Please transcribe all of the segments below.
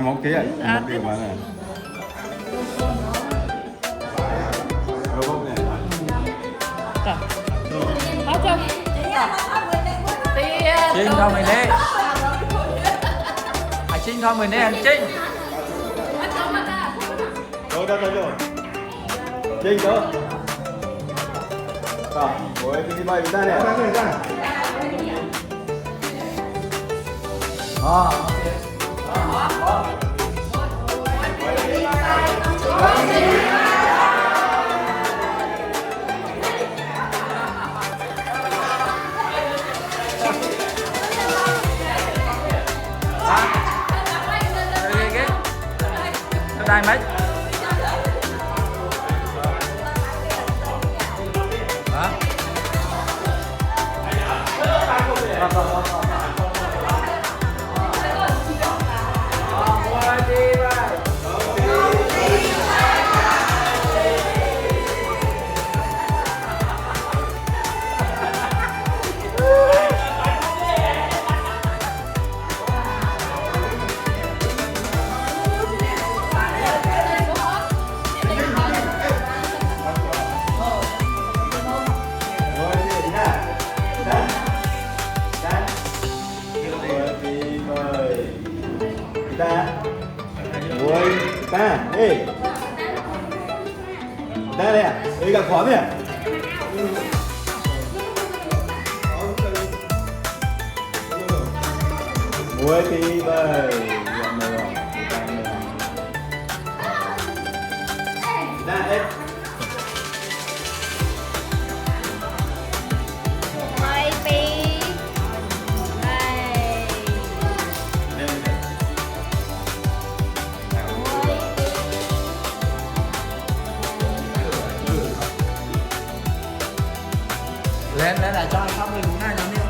1 ký à? 1 ký mà này. Có không? Trinh thôi mình đi. Trinh thôi mình đi anh Trinh. Rồi. Trinh đó. Rồi, ngồi đi bay ra nè. Đây mấy. Ta, ê. Ta đây à? Đây gặp khó nè. Muối tí bơi. Ta ê. Lên là cho xong mình cũng ngay giống như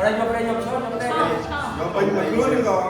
đây vô đây vô số đây. Nó bình mình luôn đi rồi.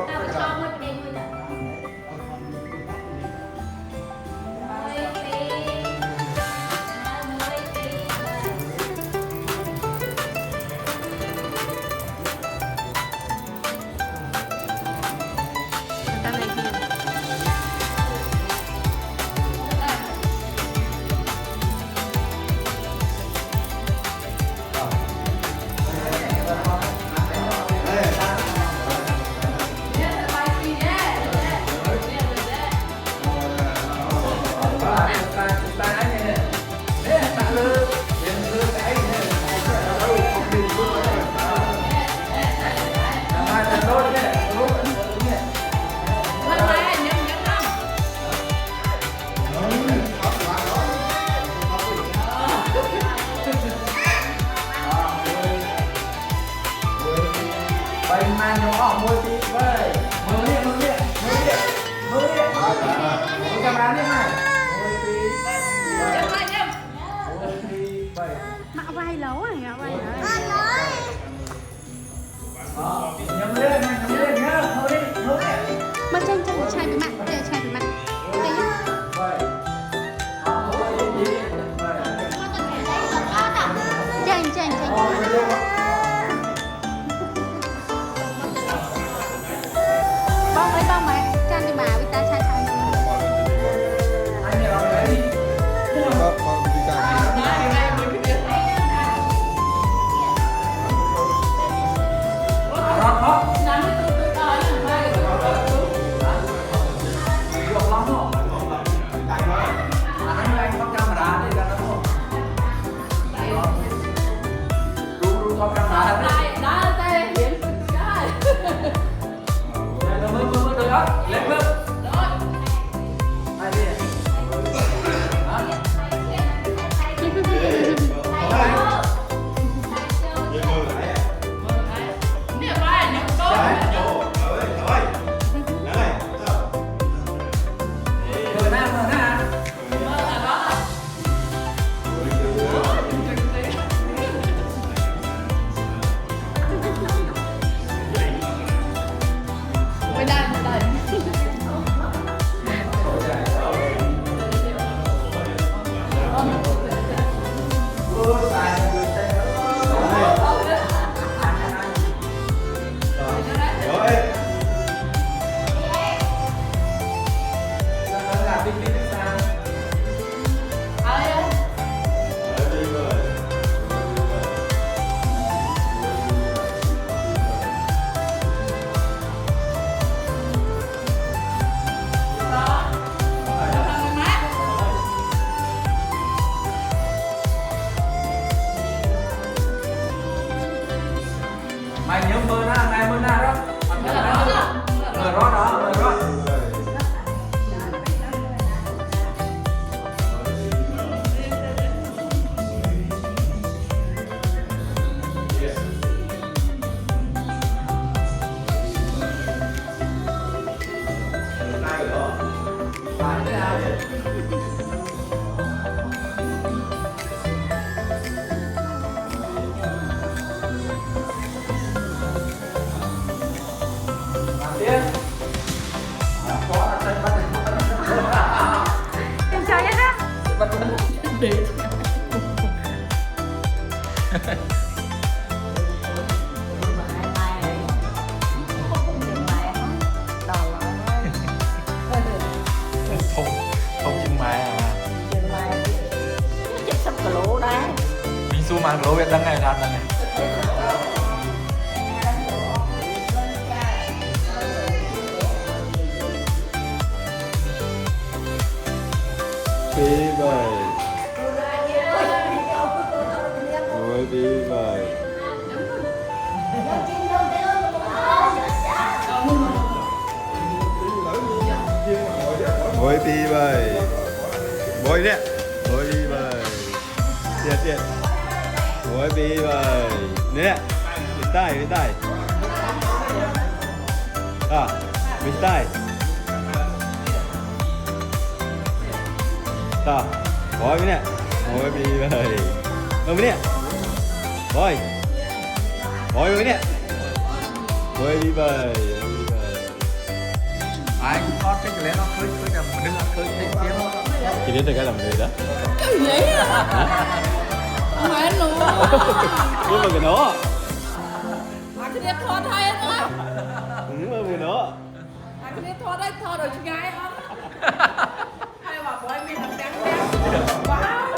đi. Không, không chừng mai à. Chết sắp cả lỗ đấy. Mình xu mang lỗ Việt đăng này ra đăng này. Tí bời. Muối tí bời. Muối tí bời. Muối nè. Muối tí bời. Tiệt tiệt. Muối tí bời. Nè. Bên tay, bên tay. À, bên tay. Ta, boy nè. Muối tí bời. Nè. Boy. Boy nè. Muối tí bời. Ai cũng có cái lẽ nó khơi là mình đứng khơi cái tiếng. Chị biết được cái làm gì đó? Cái gì à? Không phải luôn. Nhưng mà cái nó. À cái này thon hay nữa. Nhưng mà cái nó. À cái này thon đấy thon rồi chị gái không? Hay bảo bố mình làm trắng trắng. Wow.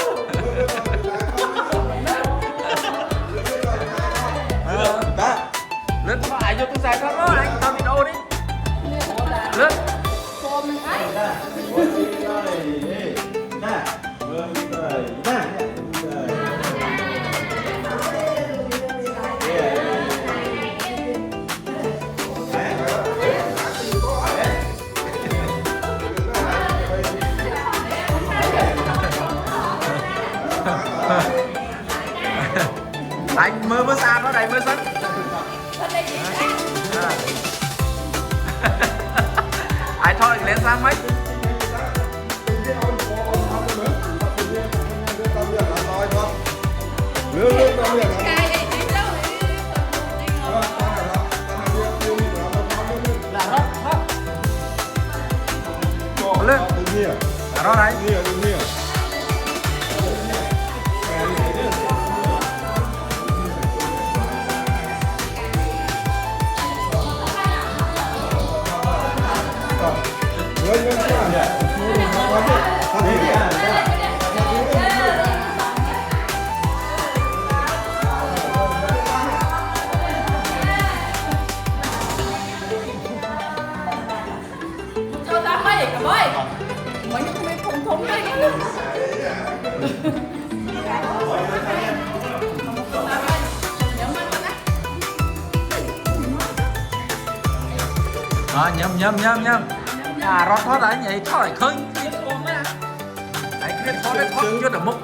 Đó. Lên có ai vô tôi xài con đó anh tao đi đâu đi. Lên. Cô mình ấy. Muối tí bời. Nè. Muối tí bời. Nè. Anh mơ xa nó đầy mơ sân. Ai thôi lên xa mấy. Lương tao liền. Cái này đi đâu Lên. Đừng nhiều. Đó đấy. Đừng nhiều. cho ta mấy cả bơi. Mấy cái mấy thùng thùng đây. Đó, nhâm. À, rót thoát đấy, nhảy thoát lại khơi. Đấy, cái thoát đấy thoát chưa được múc.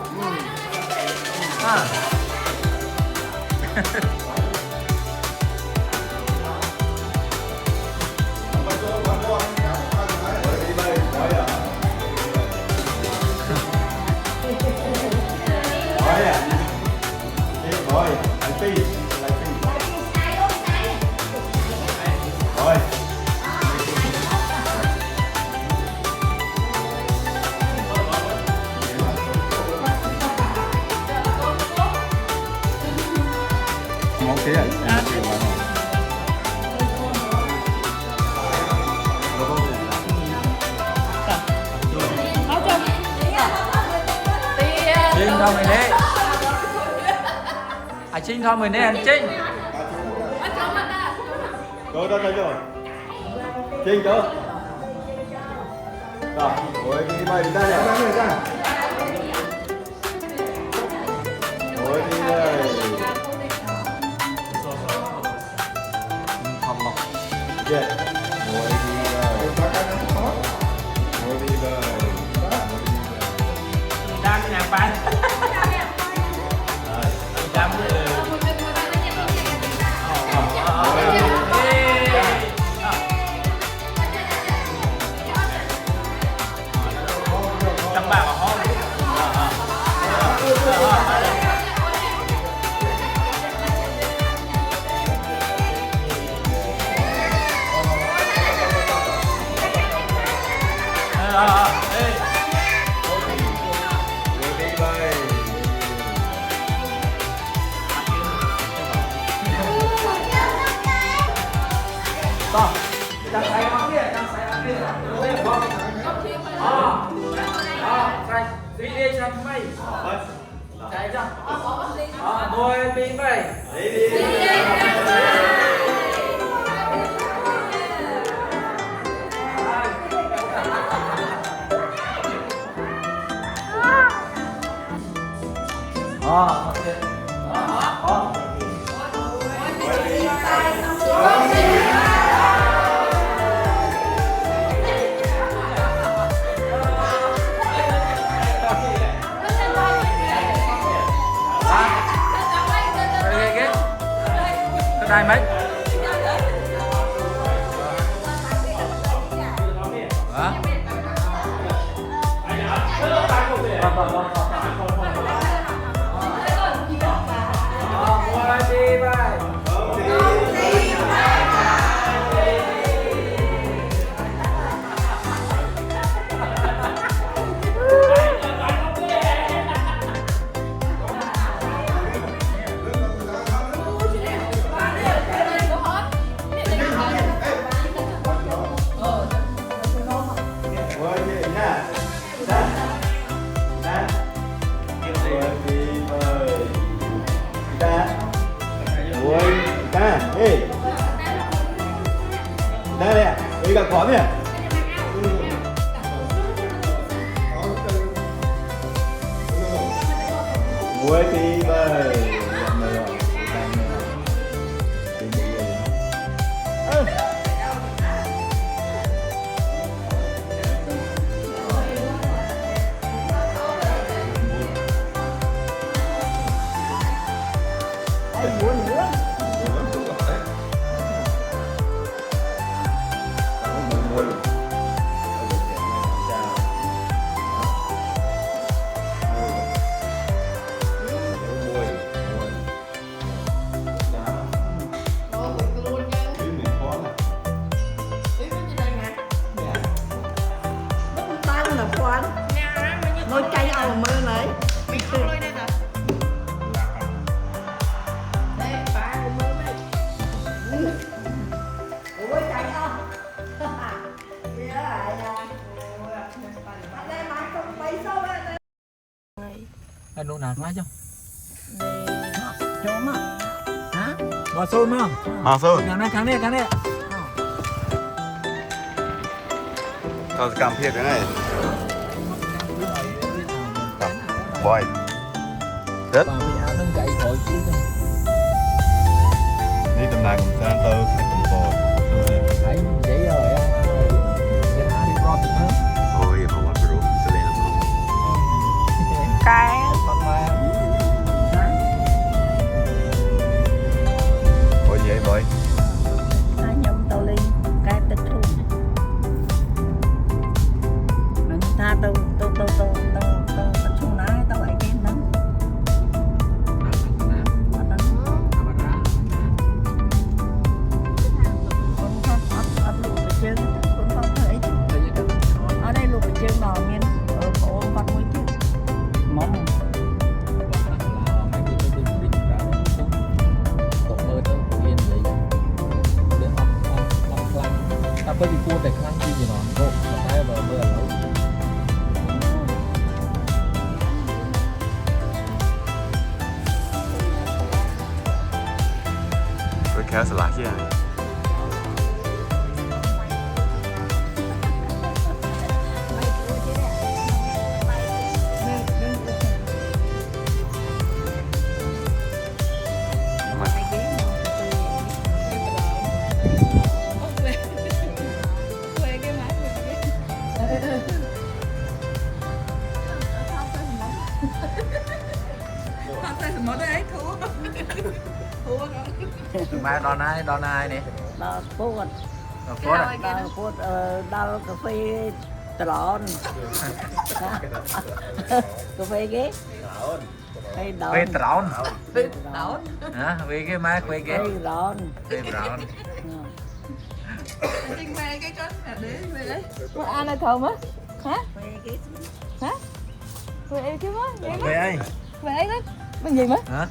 À. Rồi, anh Phi. Rồi. Món kia à? Nấu cho. Trinh thôi mày đi. À Trinh thôi mày đi anh Trinh. Rồi, rồi. Trinh đó. Rồi, ôi đi bay ra nè. Ôi đi ơi. Không lọc. Yeah. Ôi đi ơi. Ôi đi ơi. Đang nhà bán. Đang Đăng bạc ở hôn. Ê. Ôi đi bay. Suy đi cho mày. Chạy cho. Môi đi mày. Đây mấy đây nè, đi gặp khó nè. Muối thì bơi. Ngồi cây ao mà mơ này. Mình không lôi đây nè. Đây, ba của mơ đây. Ủa cây không? Vậy là đây mà không bay sâu đây. anh nụ nào quá chứ Chỗ mà. Hả? mà xôn không càng này Tao cầm thiệt cái này. Bòi. Đất. Đi tầm này cũng sang tơ khách cũng bò. thấy vậy rồi á cái đi pro nữa Ôi, không ăn bro, sẽ lên không? Cái còn mà Ôi vậy bòi. nhông tao lên cái tích thu. Mình ta tao chung nái tao lại cái nắng. Ở đây luộc chân đòn nghe ở cổ con mũi chứ mỏng bởi vì cua tại khăn chi gì nó cô tay vào mưa lâu Tôi kéo sẽ lạc chứ à? mai đòn ai nè đào phốt đòn phốt đào cà phê tròn cà phê ghế phê tròn hả vì cái mai phê ghế phê tròn ăn này không á hả hả về cái má về ơi về đó bên gì má hả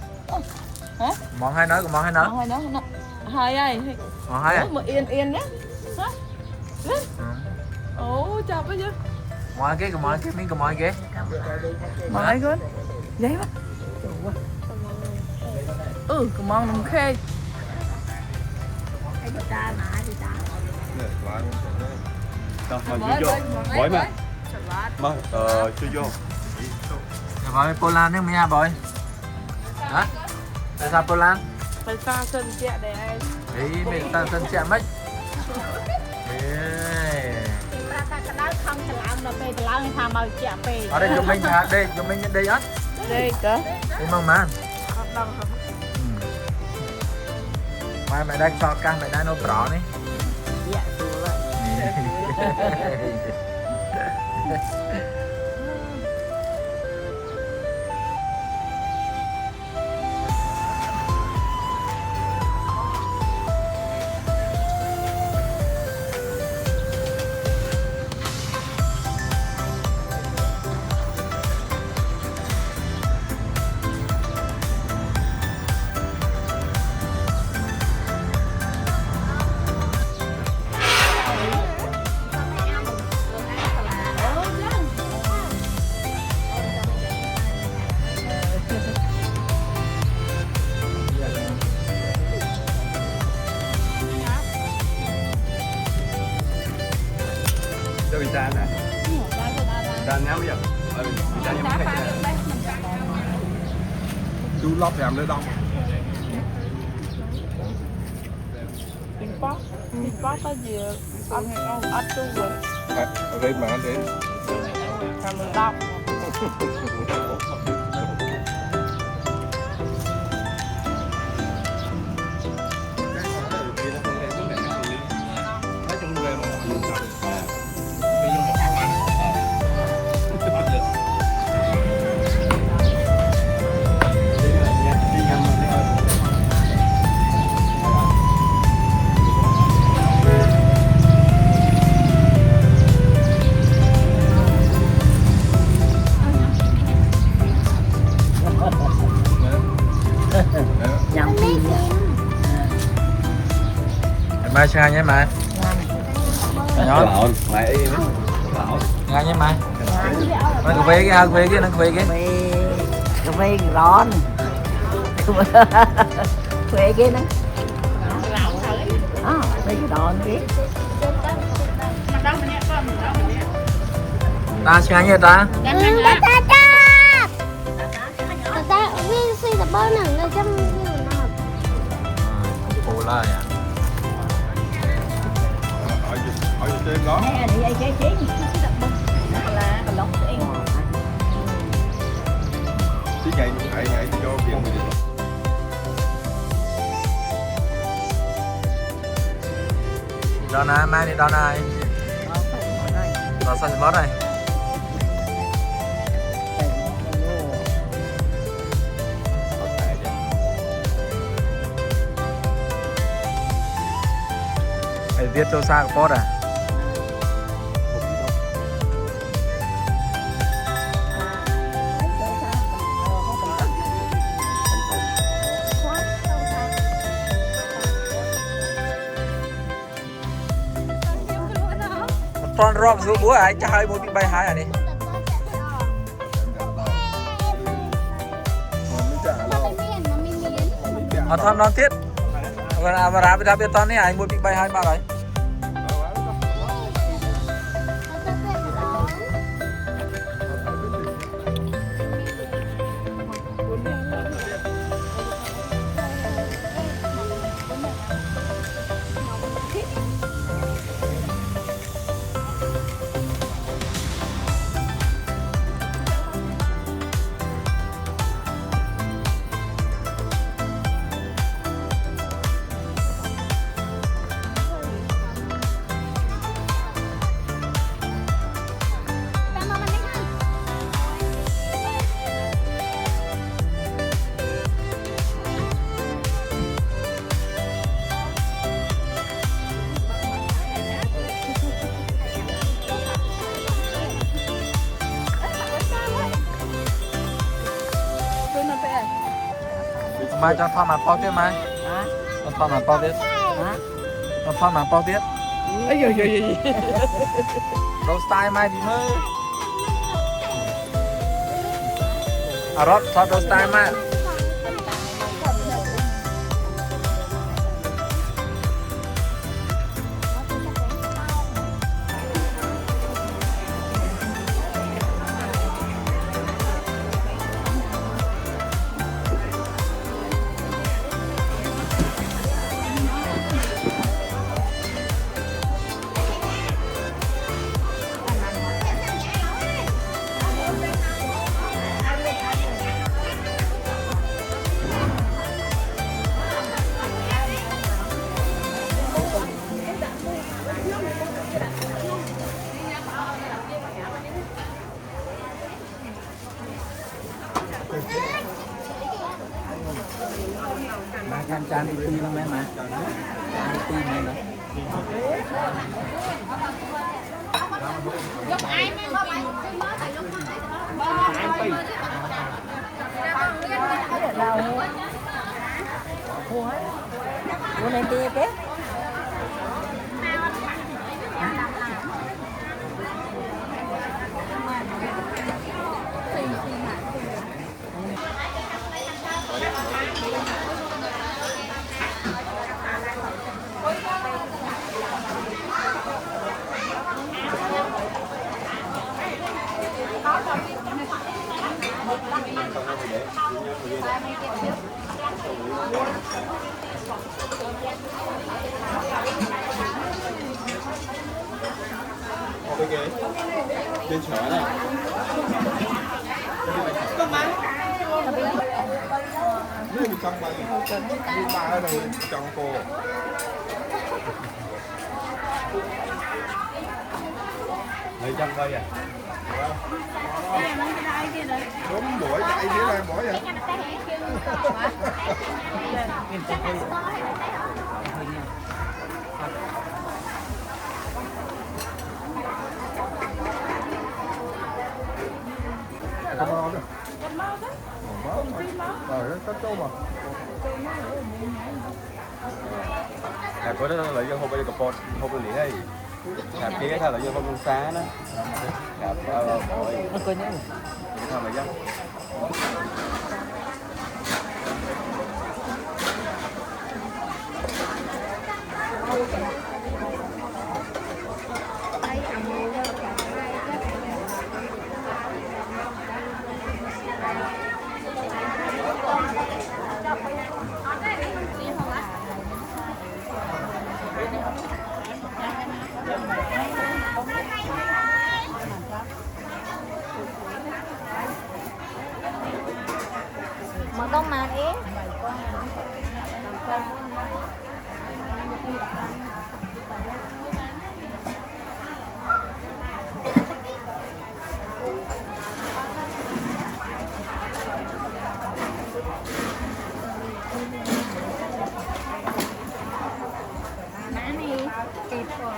hả món hai nói còn món hai nói hai ai món hai à mà yên nhé hả ồ chào bây giờ mọi cái miếng cái mọi cái Mọi con. Giấy quá. Ừ, cái món nấm khê. Đâu, mà chú vô. Bói mà. Mà, chú vô. Bói Poland nước mía bói. Hả? Tại sao Poland? Phải xa sân chẹ để anh. Ý, mình ta sân chẹ mất. Ở đây chúng mình hả? Đây, chúng mình đây á. Đây cơ. Đây mong mà. Mai mày đang cho căng mày đang nấu bò này. Dạ, đúng rồi. Đâu bị tan à? Tan nhắm bây giờ. Bị tan nhắm cái này. Chú lót làm nữa đâu? Thịt bó có gì ăn hay không ăn chung rồi. Ở đây mà ăn đến. Làm được đâu. Mai sang nhé mày. Nhón. Lộn, mày im á. Lộn. Ngay nhé mày. Mày về cái, về cái, nó về cái. về rón về cái nó về cái đòn cái Ta sang nhé ta. ta viên suy tập bao nặng là trong như nào Ồ là à. Hỏi tên đó. nè thì ai cái chế suy tập bao là lóc em Chứ ngày ngày cho tiền mình đi. Đó nè, mai đi đó này. Đó sao bớt này. Phải viết cho xa của bớt à. Toàn rộp xuống búa ai cho hơi một bị bay hai à đi. Ở thăm non tiết. Và ra biết toàn này ai một bị bay hai ba đấy. Mai cho thon mặt bao tiết mai. Cho thon mặt bao tiết. Cho thon mặt bao tiết. Ây dồi dồi dồi. Đâu style mai thì mới. รถทอดสไตล์มาก มาทำจานตีบ้างไหมมาจานตีไหมนะ Bữa nay kia cái cái ghế trên chở này nếu bị trong bay đi ba ở đây trong cô người trong bay à đúng buổi chạy dưới đây buổi vậy Con bao đó. Con bao đó. Có trâu mà. Bữa đó lợi dụng không bao giờ cặp bột, không bao giờ đi. Cặp kia thôi lợi dụng không xá đó. Cặp rồi. Nó coi nhớ. Thôi mà dắt. Mà con mà đi. Má này kịp rồi.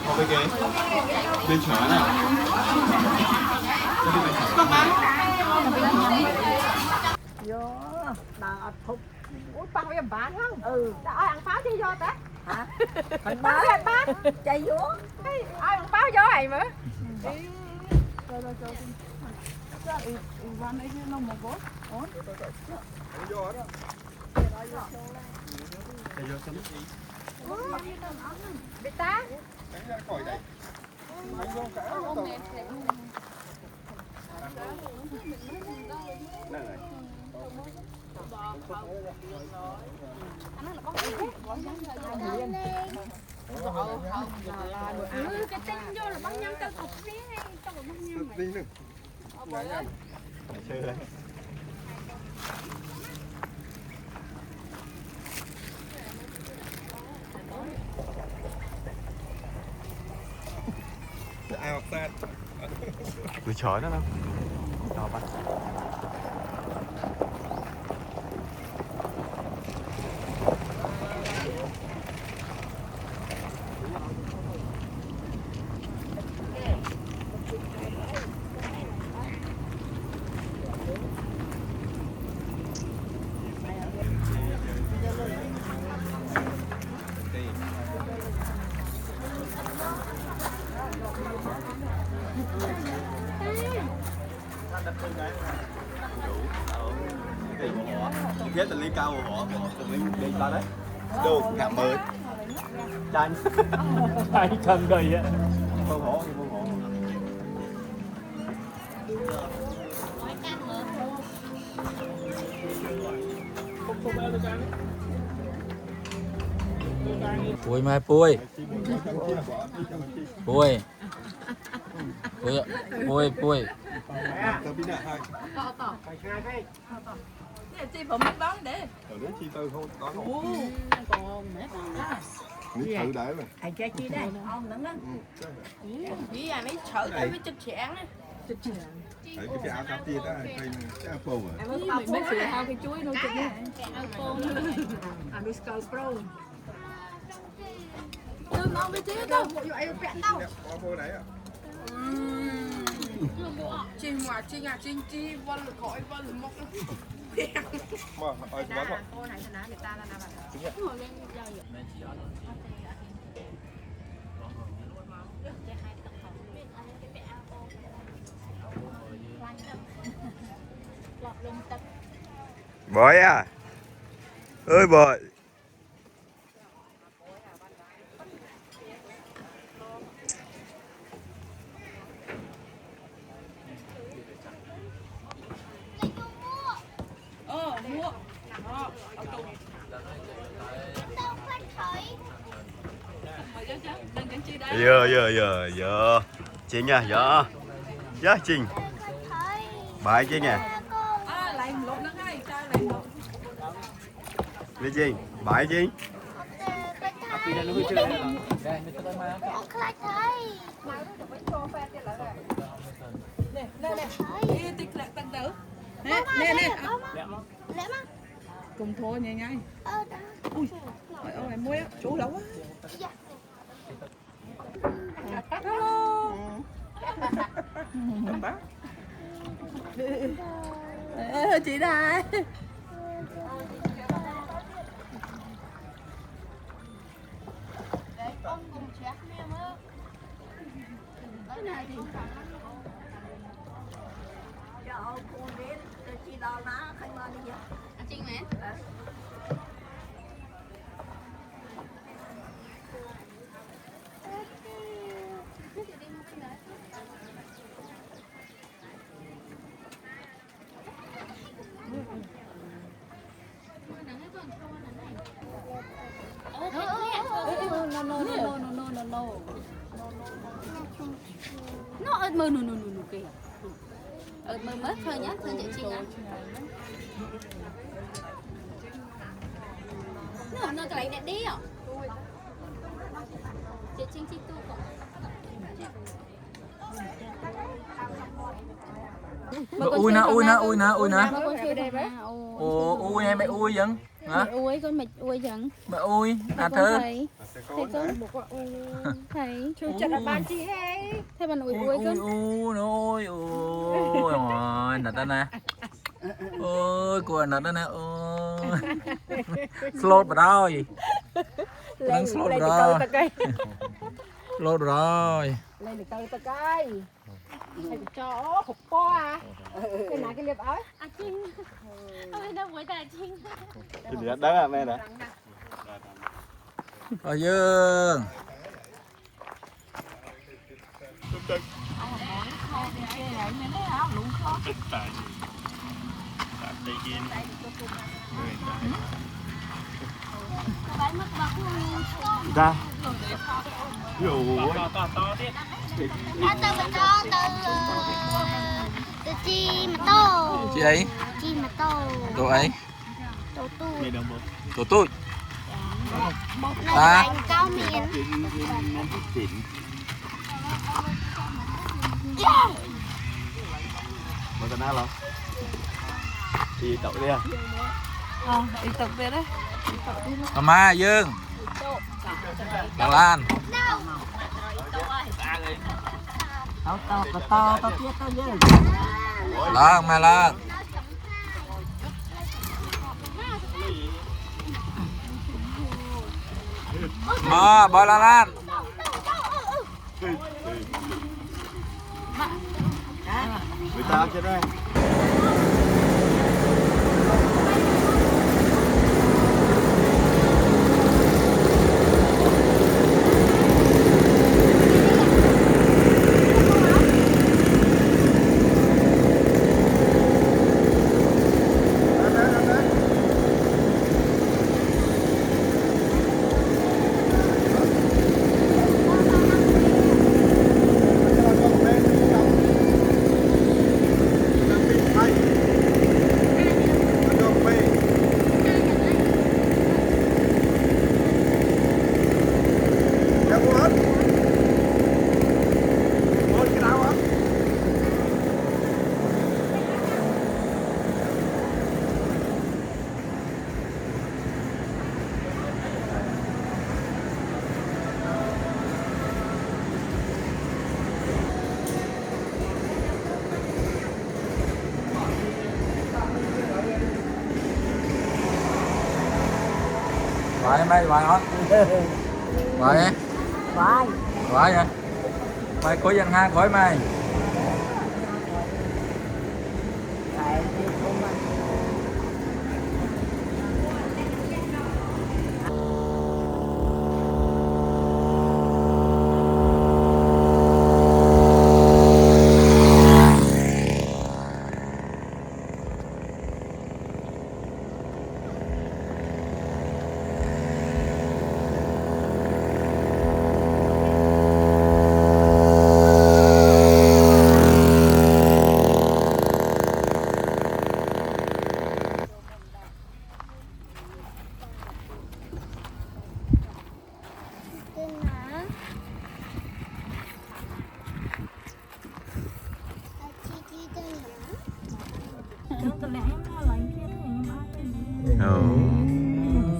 Không cái ghế bên chở này Vô, bà thục. Ủa, bao em bán không? Ừ. Ai ăn pháo chứ vô ta? Hả? Ăn pháo em bán. Chạy vô. Ai ăn pháo vô vậy mà? Bị ta. Cái tinh vô là băng nhâm tao cục đi hay tao băng nhâm mày. chơi đấy. Ai học ra người chói đó đâu đó bắt biết là lên cao của họ lên ra đấy đồ cảm mới chanh Ai cần gầy á. không hổ không hổ Pui mai pui. Pui. Pui. Pui pui. tao biết hai Nè chị phải mất đó để. ở đấy chi tư không có Còn mẹ còn đó. nước thử đấy mà Ai chơi chi đây? Ông đứng đó. Vì ai mấy sợ tới với chích chén á. thấy cái áo cáp kia đó cây cái apple à Mình mới sửa hao cái chuối nó chụp này. Anh Skull Pro. Tôi mau với chị đâu. Bộ vô ai bẹn đâu. apple đấy à Chị mà chị nhà chị chi vân gọi vân một. mà ơi quá rồi Cô này thế nào người ta là nào bội à ơi bội Mua. giờ chị nha giờ dạ trình bài chị nha lại lột nó ngay sao lại lột. đi trình bài chị Nè đi tích lại tăng tử. Nè cùng thôi nhẹ nhàng. Ui ôi muối chú lâu quá. Chị đây. Nó mơ nụ kìa. Mơ mất thôi nhá, thôi chị Trinh ạ. Nó cái này đi à? Chị Trinh chi tu còn. Ui nè. Ủa, Ui hay mẹ ui vẫn hả? mẹ ui con mẹ ui vẫn. Mẹ ui à thơ. Thầy con thầy. Chú chặt là ban chi hay. Thế bạn ui con. Ui rồi nè ta nè. Ôi của nè ta nè ôi. Slot vào rồi. Đang slot rồi. Slot rồi. Lên được từ cây. Hay cho hộp po à. Cái nào cái liệp ấy. À Trinh. Ôi đâu mới là Trinh. cái gì đó à mẹ nè Rồi Dương. ra ví dụ Nó từ bên đó từ vậy? Chim mà to. Đồ ấy. Tổ tu. Tổ tôi. Này À. bánh cao miền. Mà cần ăn không? Đi tậu đi à? Đi tập về đấy. Mama Dương. Bà Lan. To tiết to dữ. Lan mà Lan. Mà bà Lan. Người ta trên đây. Vài mày vài hết. Vài. Vai. Vài hả? Mày có dân ha khỏi mày.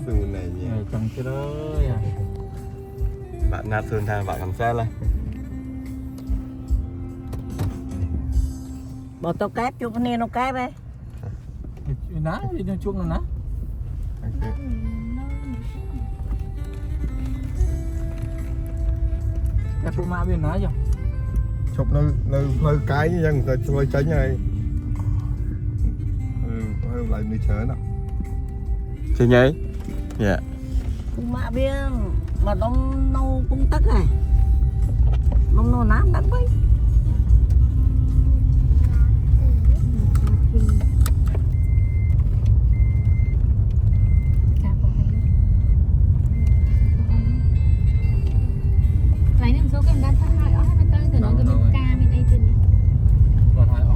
Sườn này nhỉ. Chẳng cái đó à. Bạn nát sườn thang bạn làm xe lên. Bỏ tao kép chút nên nó kép ấy. Ná đi nó chuông ná. Cái phụ mã bên ná chưa? Chụp nơi cái như dân người ta tránh này. Lại đi chơi nào. Chơi nhảy. Dạ. Cũng mạ biên mà đông nâu cũng tắc này. Đông nâu nám đắng vậy. Lấy những số cái đan thân hai ở 24 từ nó cái bên ca bên đây tiền. Còn hai ổ.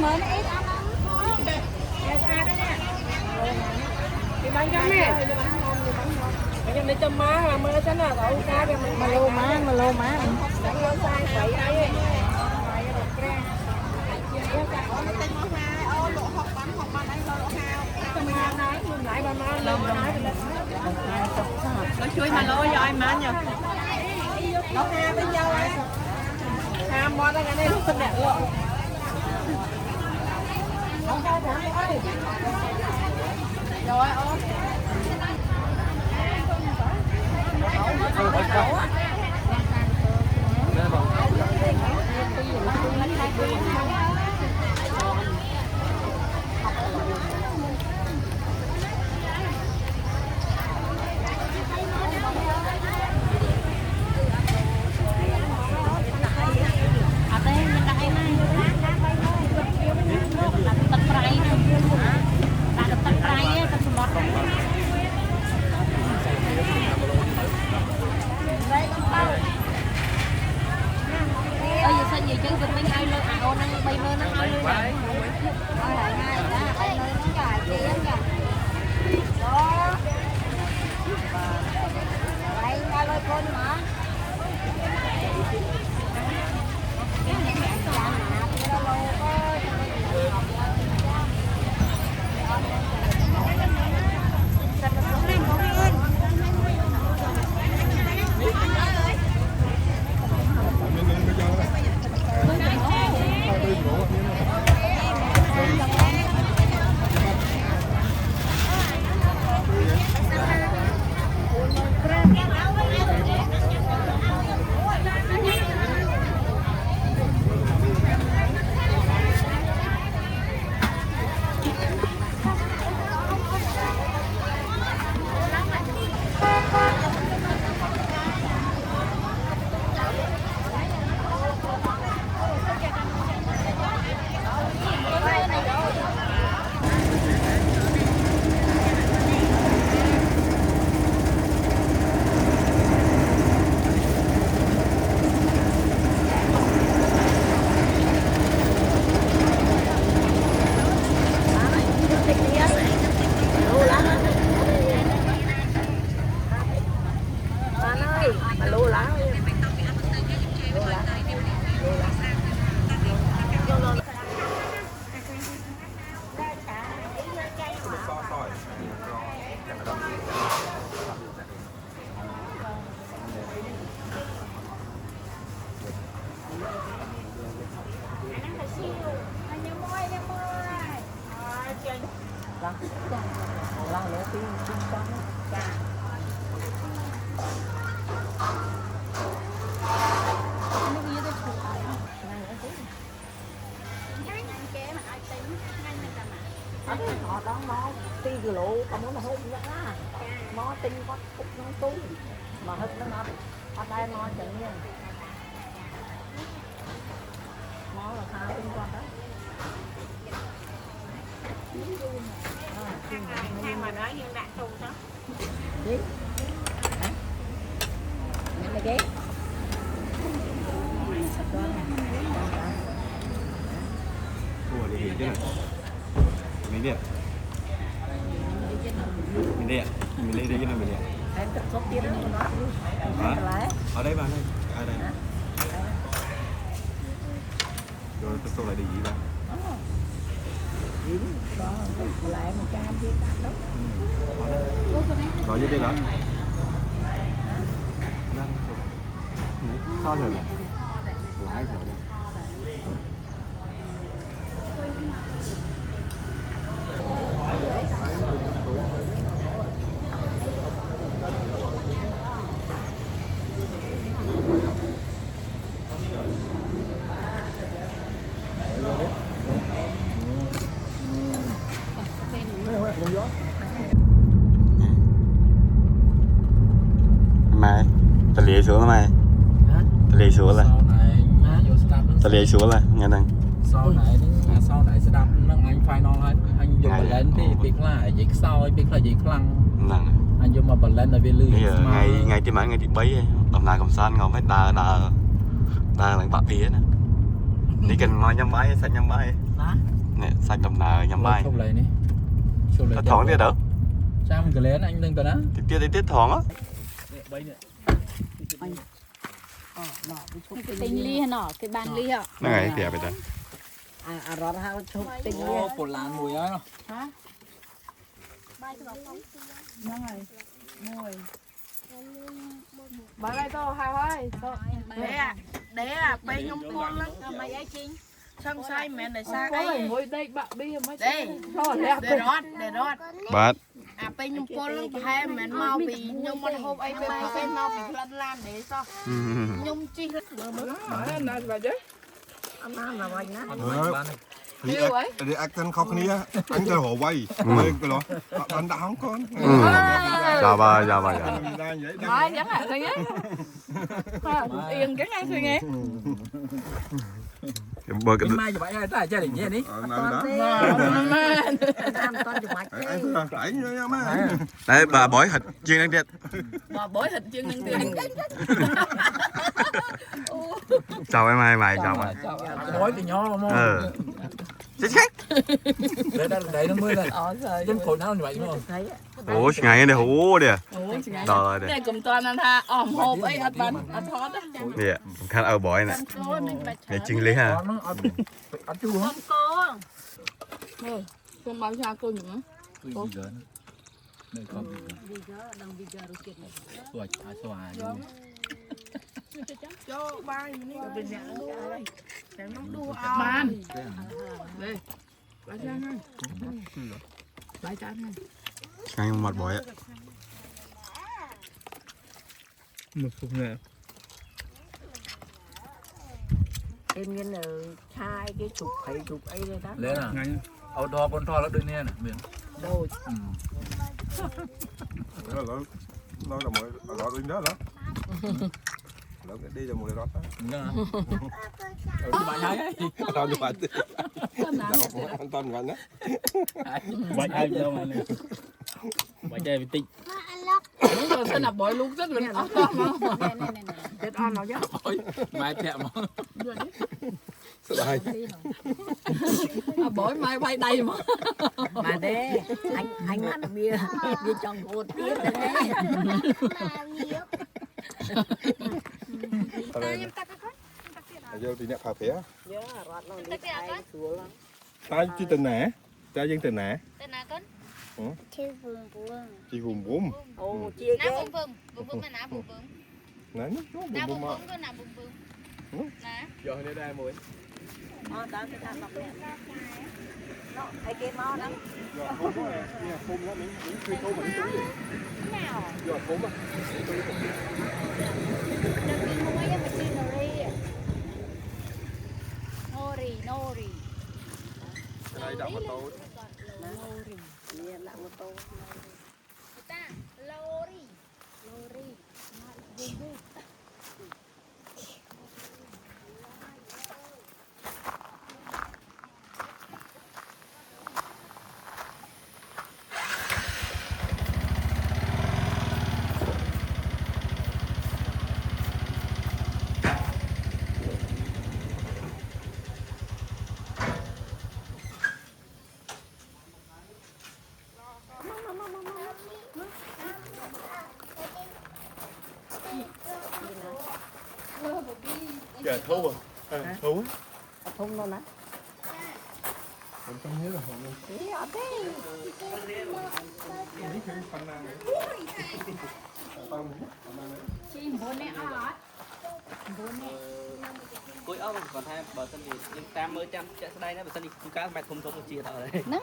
Mới nó ít ăn không? Cái bánh cho mẹ. Bánh cho để cho má mà mơ cho nó đậu cá cho mình. Mà lô má. Đánh lô sai vậy đây. Nó chui mà lô cho em má nha. Nó ha với nhau ấy. Ham mua đây này lúc đẹp luôn. Rồi ơi. Hãy subscribe cho kênh Ghiền Mì Gõ để không bỏ lỡ những video hấp dẫn. con mà. Họ đón nó ti từ lộ còn muốn là hút nữa nó tinh có cục nó tú mà hút nó ở đây nó chẳng nhiên nó là sao tinh qua đó Hai mà nói như đại tù đó. đi mày ghé Ủa đi chứ này. Mình đi ạ. Mình đi ạ. Mình đi chứ này mình đi ạ. em tập số tiền nó Hả? Ở đây bạn ơi. Ở đây. Rồi tôi lại đi gì bạn? có lại một cam đi đó Rồi như thế đó. Sao rồi nè? Của hai rồi. Mày, ta lìa xuống là mày. Ta lìa xuống là. Ta lìa xuống là nghe nè. Sau này sẽ đập nó anh final hết anh dùng mà lên thì biết là dịch sau biết là dịch lăng Nè. anh dùng mà bật lên là về lưới Bây giờ ngày tí mấy ngày tí bấy tầm nào cầm san ngon phải đà lại bạc phía nè. Đi cần mà nhắm bay xanh nhắm bay. Nè xanh tầm nào nhắm bay. Chụp lại đi. Nó thoáng đi đâu? Sao mình cứ lên anh lên tao đó. Tiết thoáng á. Cái tinh ly hả nọ, cái bàn ly hả? Nó ngày tiệp vậy ta. rót hao chụp tình Ô, phột làn mùi ấy Hả? Bởi đây tôi hao ơi. Để bây nhung con lắm. Mày ấy chín. Xong sai mẹ để xa Có ấy. ngồi đây bạn bia mới Đây. Để rót. Bát. Bây nhung con lắm hai mẹ mau bị nhung con hôm ấy bây mau bị lăn lan để sao. Nhung chi lắm. anh ăn là vậy nhá đi ăn khóc ní á anh cho họ quay quay cái đó anh đã không con Dạ bà. Nói chẳng hạn thôi nhé. Yên cái ngay thôi nghe. Bơ cái mai cho bạn ai ta gia đình nhé đi anh toàn chụp mặt anh nha má đấy bà bói thịt chiên ăn tiệt. Mà bối thịt chiên nhân tiền. Chào em mày chào mày. nói từ nhỏ không Chết chết. để nó mới lên dân khổ não như vậy đúng không thấy Ủa ngày này hú đi. Rồi đi. Đây cùng toàn anh tha ỏm hộp ấy ăn bánh ăn thoát á. Nè, khăn ở bỏi nè. Để chừng lý ha. nó ăn chua hả? Con bao xa cô nhỉ? Tôi gì gần đây con gì gần xoài xoài Cho ba này bên nhà đây. Để nó đua ăn. Đây. Ba cha này. Ba cha này. Ngày mặt bỏi á. một phút nữa em nghe là hai cái chục ấy đây đó lên à ao đo con to nó đôi nè miền đôi Đó là nó là mọi đó đứng đó đó. Nó đi là một đó. bạn thấy Tao đi bạn. Anh Tân bạn đó. bạn ai đâu mà này bạn chơi bị tinh Đúng rồi, tên là bội luôn rất là ốc to mà. chết on nào chứ mai thẹm Đây. Bội mai bay đầy mà. mà đê anh ăn bia trong cột tiếp đấy Giờ thì nè phá phé. nhớ rót nó đi tay xuống lắm Ta chỉ tên nè. Ta dân tên nè. Tên nào con? Chị hùm bùm. ồ chia Ná cái bùm bùm là ná bùm bùm. Nè, nó Ná bùm bùm bùm. bùm có ná bùm bùm. Ná. giờ đây đây muối đó cái thằng đọc nè nó ai kia mau lắm Giờ không có nè, không đó những khi tôi mình túi. Nào. Giờ không á. Đừng đi mua cho mình xin nori. Nori. Đây đậu mà tôi. bia lại một tô Ta lori. Lori. Bùm bùm. Giờ thu à? Thu á? không đâu nè Mình không nhớ là họ Chim bố nè ọt. Bố nè. Cuối ốc còn thêm bờ sân gì nhưng ta mới chăm chạy sang đây nữa bờ sân gì cũng cá mẹ thùng thùng chia ở đây Nắng.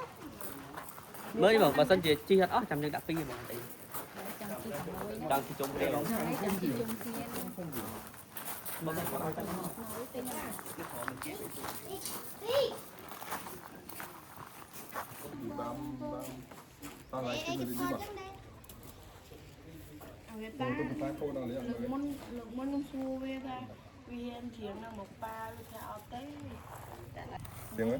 mới bảo bờ sân gì chi hết ốc chăm nhưng đã phi mà tại đang thì trông đeo Chẳng chỉ chung kia. ta lại cái người đi mà. Người ta lực môn xua về ta. Vì em chiếm là một ba với theo tới. Tiếng ấy.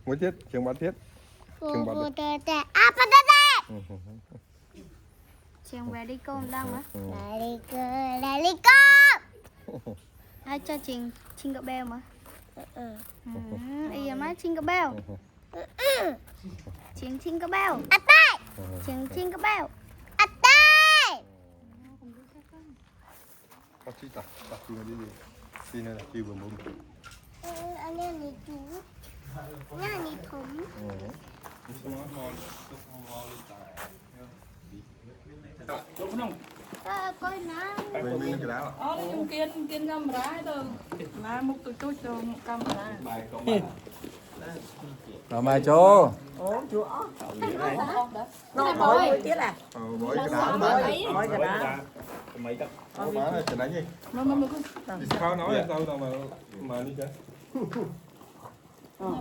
Muốn chết, trường bán thiết. Trường bán thiết. Chàng về đi con đang á. Let it go. Ai cho Trình Jingle Bell mà. Ý là má Jingle Bell. Trình Jingle Bell. Trình Jingle Bell. Có chi ta, ta chi mà đi đi. Chi này là chi vừa muốn. Anh em đi chú. Nhà đi thúng. Coi ná. Mình cái đá. Ông kiên camera rồi. Ná một tôi chút cho một camera. rồi mai chỗ ồ chúa nó bói tiết à Bói cái đá. bói cái đá Có má này cái đá gì? Mà Thì sao nói sao đâu mà đi chơi.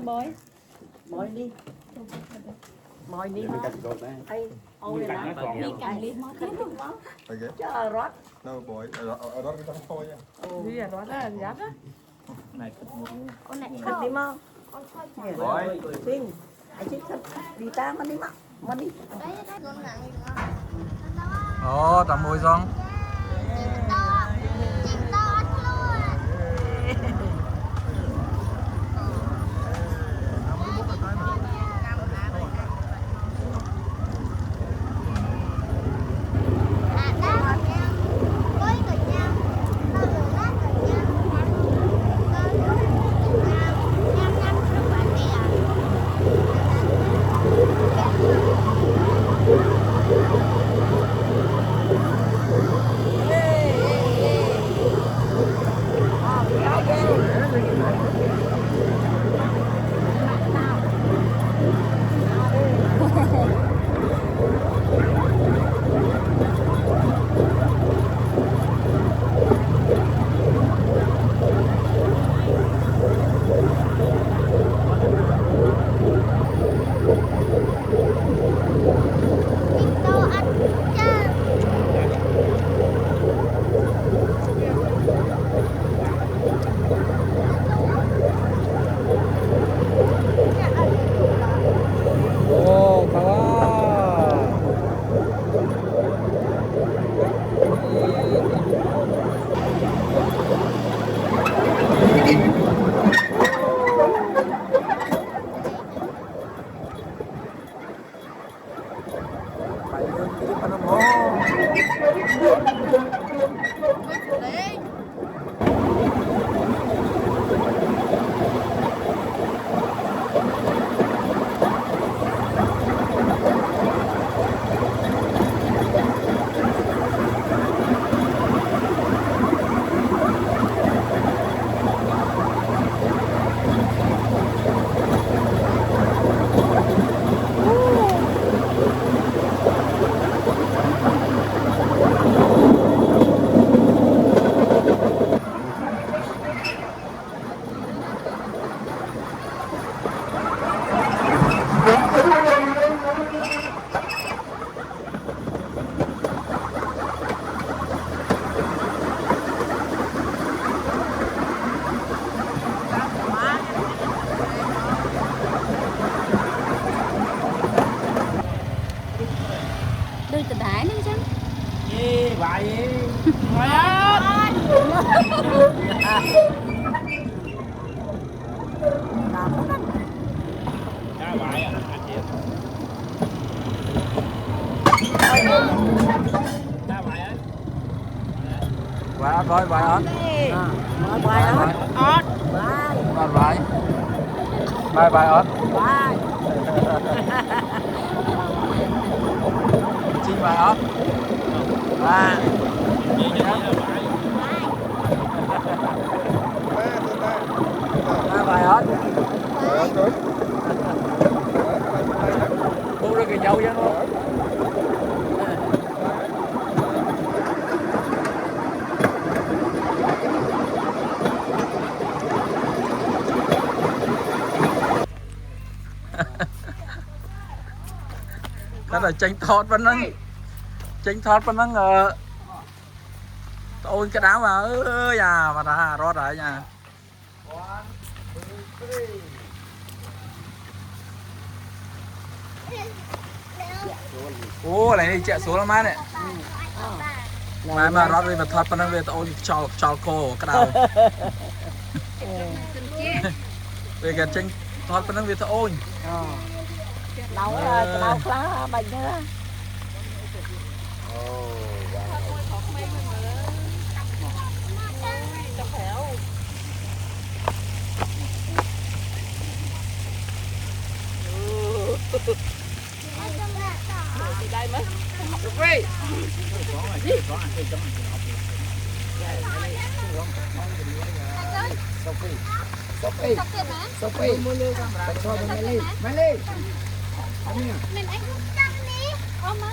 bói đi bói đi mà ai ôi là đi cài đi mà cái đúng không chứ rót Đâu bói, ở đó cái trong thôi nha. đi à đó là giáp á. con này đi mà Bói. xin ai chứ đi ta mà đi mà đi ồ tầm mùi xong Đôi từ đái nữa chứ. Ê, vậy. Vài ớt rồi, vài ớt. Vài ớt. Ớt. Vài. Vài ớt. Chín vài ớt. Vài. Vài ớt. Mua được cái dầu vậy không? Đó là tranh thọt bên nâng ôi cái đá mà ơi à mà đã rót lại nha. Ô này đi chạy xuống lắm má này mà rót đi mà thọt bên nâng về ôi cho cô cái đầu về cái tranh thọt bên nâng về ôi nấu lá bánh nữa. Đây mới. Sophie. Sophie. Cho Melly. Melly. Mình anh không tăng đi. Ô má.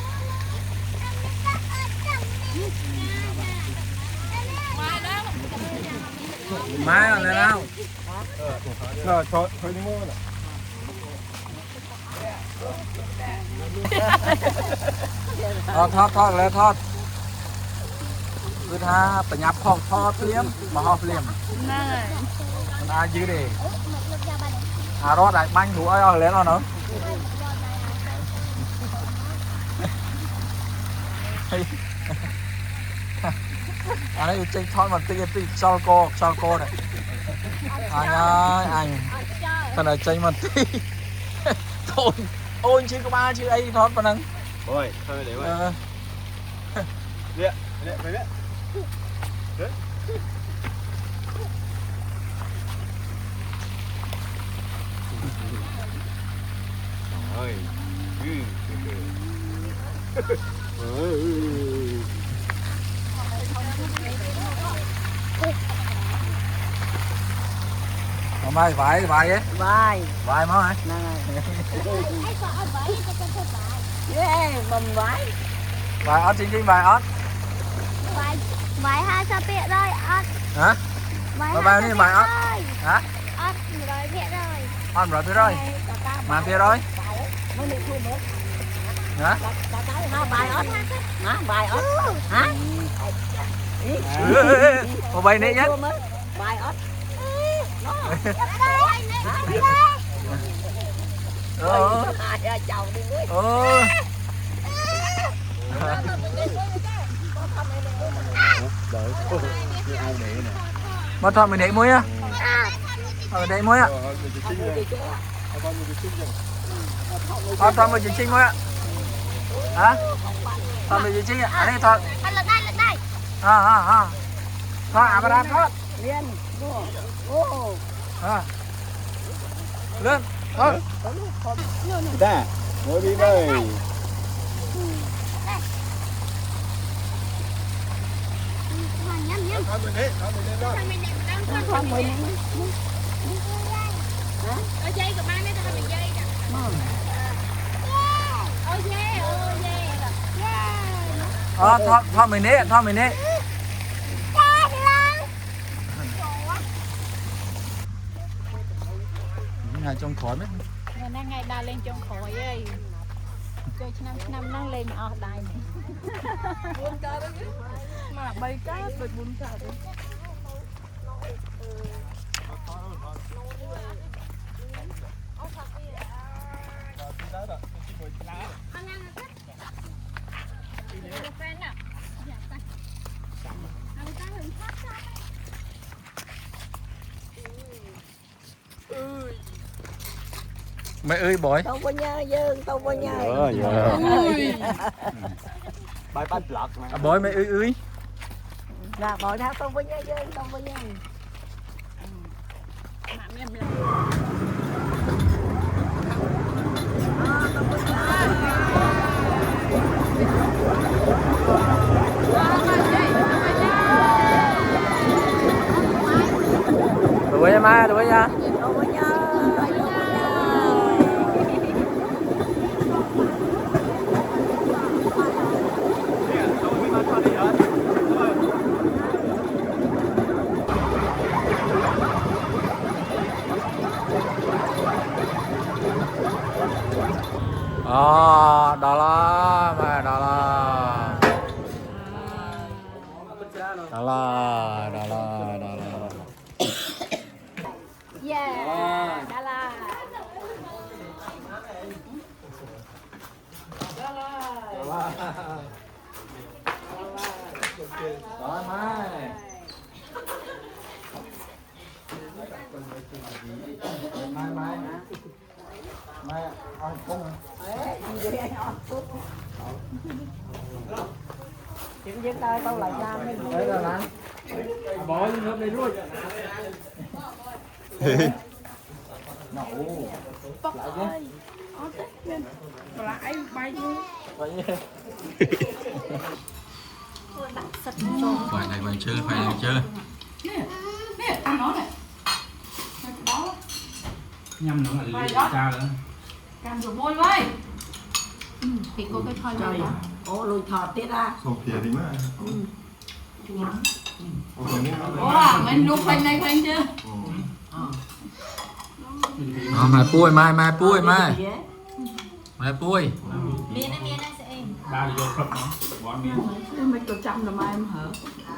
Mai là nào? Rồi, thôi đi mua nè. Thọt lên thọt. Cứ tha phải nhập phòng thọt liếm mà họp liếm. Này. Ai dưới đi. À rót lại bánh thủ ơi lên nó nữa. À đây trên thon mà tê cho cô này. Anh ơi anh. Cái này trên mà tê. Thôi ôi chứ có ba chứ ấy thon mà nâng. Ôi thôi để vậy. Điện phải biết. Đấy. Ôi. Mai vải ấy. Vải máu hả? Mầm vải. Vải ớt chính vải ớt. Vải 2 sao bịa rồi ớt. Hả? Vải bao nhiêu vải ớt? Hả? Ớt rồi bịa rồi. Ớt rồi bịa rồi. Mà bịa rồi. Hả? Vải ớt. Hả? Vải ớt. Hả? Một bầy nị nhất. Vải ớt. Chào đi ơi. Mà thôi mình để muối á. Để muối á. Thôi mình chỉ chinh muối á. hả thôi mình chi ở đây thôi Anh lên đây thôi à bà ra thôi Liên. lên thôi Đã, ngồi đi đây. Thôi mình đi đó. Không mình. Ở dây của ba đấy tao mình dây nè. Ôi dê, thôi mình đi ngày trong khói mấy Ngày nay ngày đa lên trong khói ấy. Chơi năm nó lên ở đây này. Buôn cá đấy mà bay cá rồi buôn cá đấy. mày ơi bói Tao có nhớ dương, tao có nhớ. Bài bắt lọt mà. bói mày ơi Là bói thao tao có nhớ dương, tao có nhớ. đuổi em à đuổi nha Tao có nhớ. đó là mà đó là Yeah. Đà la. đó mai mai ăn không Chuyện giấc đây tao lại làm cái gì. đấy là làm bỏ lên hôm nay luôn Lại bay luôn. phải này phải chơi Nè, ăn nó này. nhâm nữa là cha nữa Cam rồi môi ơi. Thì cô cái thôi rồi. Ồ lùi thọt tiết ra. Sổ kia đi mà. Ủa, mình đục phanh này phanh chưa? mai puôi mai puôi Miên á sẽ em. ba vô phật nó bỏ miếng Mấy cậu trăm là mai em hở.